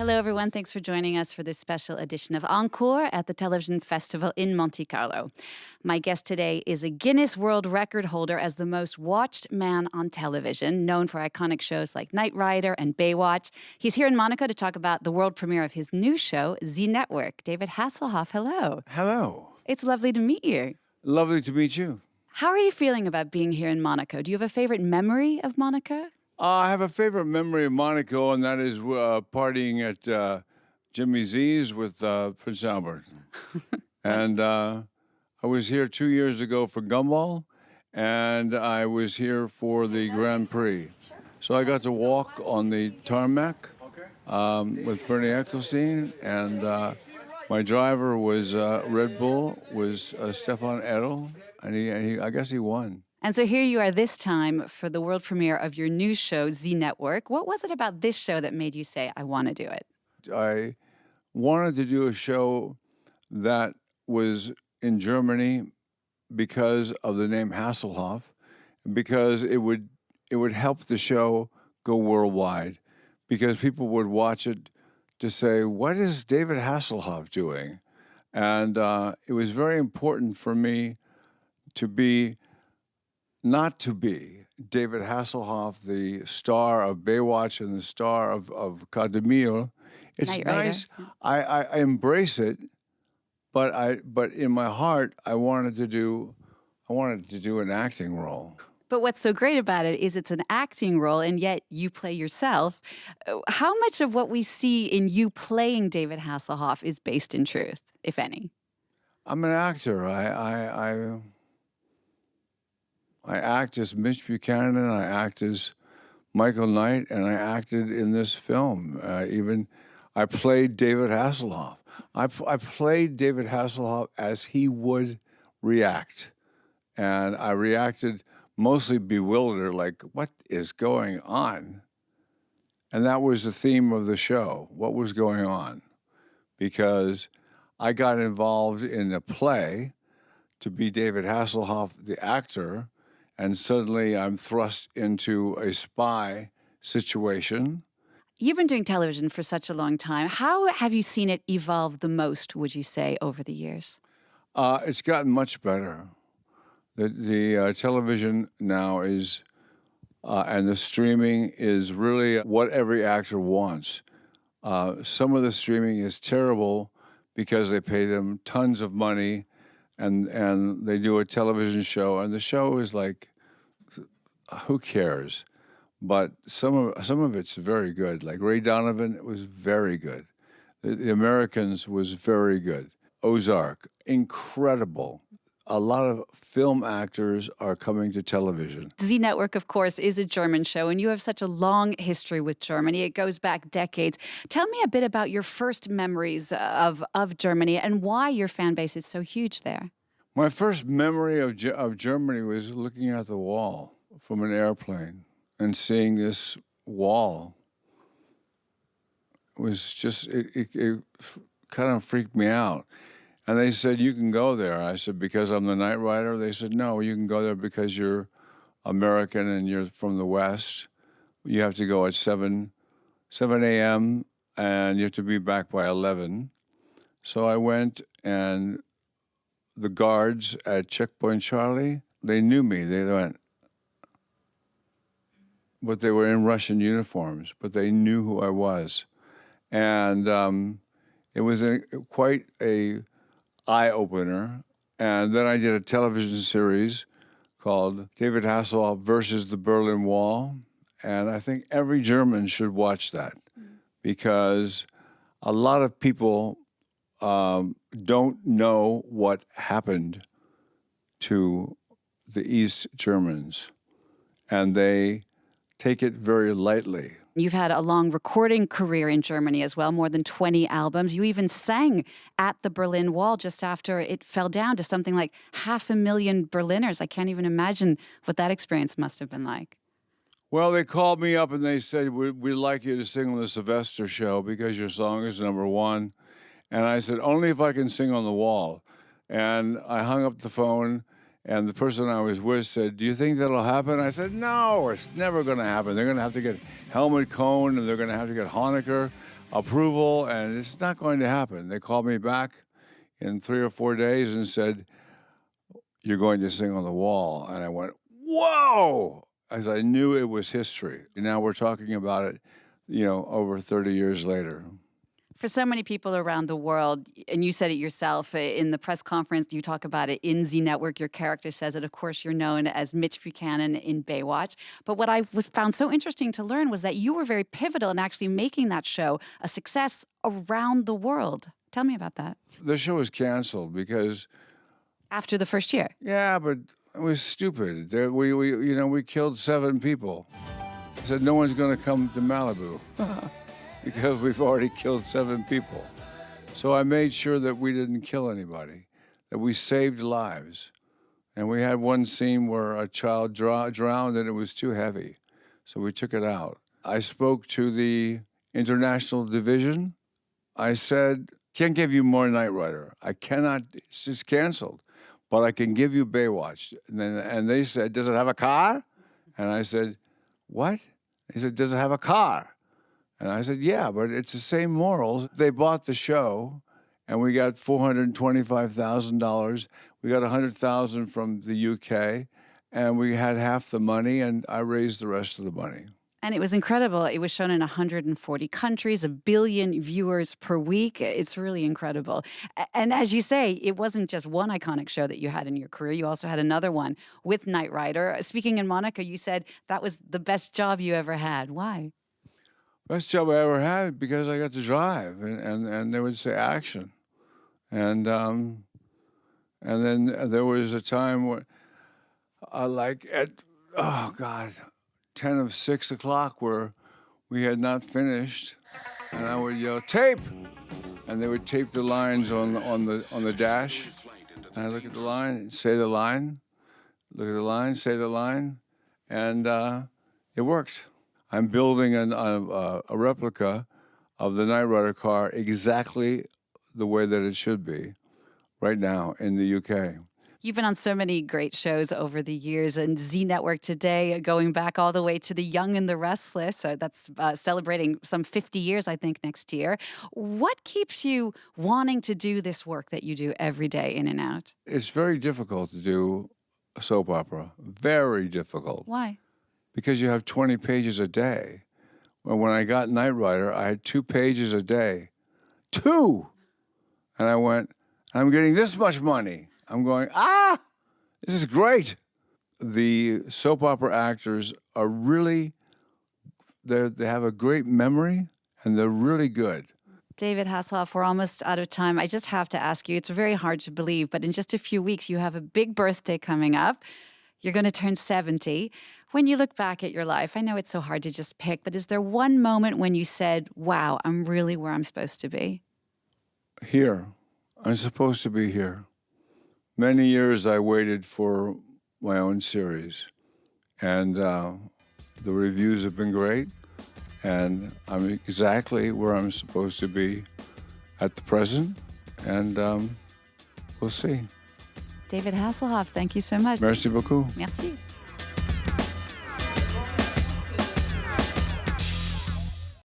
Hello, everyone. Thanks for joining us for this special edition of Encore at the Television Festival in Monte Carlo. My guest today is a Guinness World Record holder as the most watched man on television, known for iconic shows like Knight Rider and Baywatch. He's here in Monaco to talk about the world premiere of his new show, Z Network. David Hasselhoff, hello. Hello. It's lovely to meet you. Lovely to meet you. How are you feeling about being here in Monaco? Do you have a favorite memory of Monaco? I have a favorite memory of Monaco, and that is partying at Jimmy Z's with Prince Albert. And I was here 2 years ago for Gumball, and I was here for the Grand Prix. So I got to walk on the tarmac with Bernie Ecclestone, and my driver was Red Bull, was Stefan Edel, and I guess he won. And so here you are this time for the world premiere of your new show, Z Network. What was it about this show that made you say, I want to do it? I wanted to do a show that was in Germany because of the name Hasselhoff, because it would help the show go worldwide, because people would watch it to say, what is David Hasselhoff doing? And it was very important for me not to be David Hasselhoff, the star of Baywatch and the star of Cas de Mille. It's nice. I embrace it, but in my heart, I wanted to do an acting role. But what's so great about it is it's an acting role, and yet you play yourself. How much of what we see in you playing David Hasselhoff is based in truth, if any? I'm an actor. I act as Mitch Buchanan, I act as Michael Knight, and I acted in this film. I played David Hasselhoff. I played David Hasselhoff as he would react. And I reacted mostly bewildered, like, what is going on? And that was the theme of the show, what was going on? Because I got involved in a play to be David Hasselhoff, the actor, and suddenly I'm thrust into a spy situation. You've been doing television for such a long time. How have you seen it evolve the most, would you say, over the years? It's gotten much better. The television now is, and the streaming is really what every actor wants. Some of the streaming is terrible because they pay them tons of money and they do a television show, and the show is like, who cares? But some of it's very good. Like Ray Donovan was very good. The Americans was very good. Ozark, incredible. A lot of film actors are coming to television. Z Network, of course, is a German show, and you have such a long history with Germany. It goes back decades. Tell me a bit about your first memories of Germany and why your fan base is so huge there. My first memory of Germany was looking at the wall from an airplane and seeing this wall. It was just, it kind of freaked me out. And they said, you can go there. I said, because I'm the Knight Rider? They said, no, you can go there because you're American and you're from the West. You have to go at 7 a.m. and you have to be back by 11. So I went, and the guards at Checkpoint Charlie, they knew me. They went, but they were in Russian uniforms, but they knew who I was. And it was quite a eye-opener. And then I did a television series called David Hasselhoff versus the Berlin Wall. And I think every German should watch that because a lot of people don't know what happened to the East Germans, and they take it very lightly. You've had a long recording career in Germany as well, more than 20 albums. You even sang at the Berlin Wall just after it fell down to something like 500,000 Berliners. I can't even imagine what that experience must have been like. Well, they called me up and they said, we'd like you to sing on the Sylvester show because your song is #1. And I said, only if I can sing on the wall. And I hung up the phone, and the person I was with said, do you think that'll happen? I said, no, it's never going to happen. They're going to have to get Helmut Cohn, and they're going to have to get Honecker. approval, and it's not going to happen. They called me back in 3 or 4 days and said, "You're going to sing on the wall." And I went, "Whoa!" As I knew it was history. And now we're talking about it, over 30 years later. For so many people around the world, and you said it yourself in the press conference, you talk about it in Z Network, your character says it, of course, you're known as Mitch Buchanan in Baywatch. But what I found so interesting to learn was that you were very pivotal in actually making that show a success around the world. Tell me about that. The show was canceled because... After the first year? Yeah, but it was stupid. We killed 7 people. I said, no one's going to come to Malibu. Because we've already killed 7 people. So I made sure that we didn't kill anybody, that we saved lives. And we had one scene where a child drowned and it was too heavy. So we took it out. I spoke to the international division. I said, can't give you more Knight Rider. I cannot, it's just canceled. But I can give you Baywatch. And they said, does it have a car? And I said, what? He said, does it have a car? And I said, yeah, but it's the same morals. They bought the show, and we got $425,000. We got $100,000 from the UK, and we had half the money, and I raised the rest of the money. And it was incredible. It was shown in 140 countries, 1 billion viewers per week. It's really incredible. And as you say, it wasn't just one iconic show that you had in your career. You also had another one with Knight Rider. Speaking in Monaco, you said that was the best job you ever had. Why? Best job I ever had because I got to drive, and they would say action, and then there was a time where, like at 10 of 6 o'clock, where we had not finished, and I would yell tape, and they would tape the lines on the dash, and I look at the line, say the line, look at the line, say the line, and it worked. I'm building a replica of the Knight Rider car exactly the way that it should be right now in the UK. You've been on so many great shows over the years, and Z Network today, going back all the way to The Young and the Restless. So that's celebrating some 50 years, I think, next year. What keeps you wanting to do this work that you do every day in and out? It's very difficult to do a soap opera. Very difficult. Why? Because you have 20 pages a day. Well, when I got Knight Rider, I had 2 pages a day. 2! And I went, I'm getting this much money. I'm going, this is great. The soap opera actors are really, they have a great memory, and they're really good. David Hasselhoff, we're almost out of time. I just have to ask you, it's very hard to believe, but in just a few weeks, you have a big birthday coming up. You're going to turn 70. When you look back at your life, I know it's so hard to just pick, but is there one moment when you said, wow, I'm really where I'm supposed to be? Here. I'm supposed to be here. Many years I waited for my own series, and the reviews have been great, and I'm exactly where I'm supposed to be at the present, and we'll see. David Hasselhoff, thank you so much. Merci beaucoup. Merci.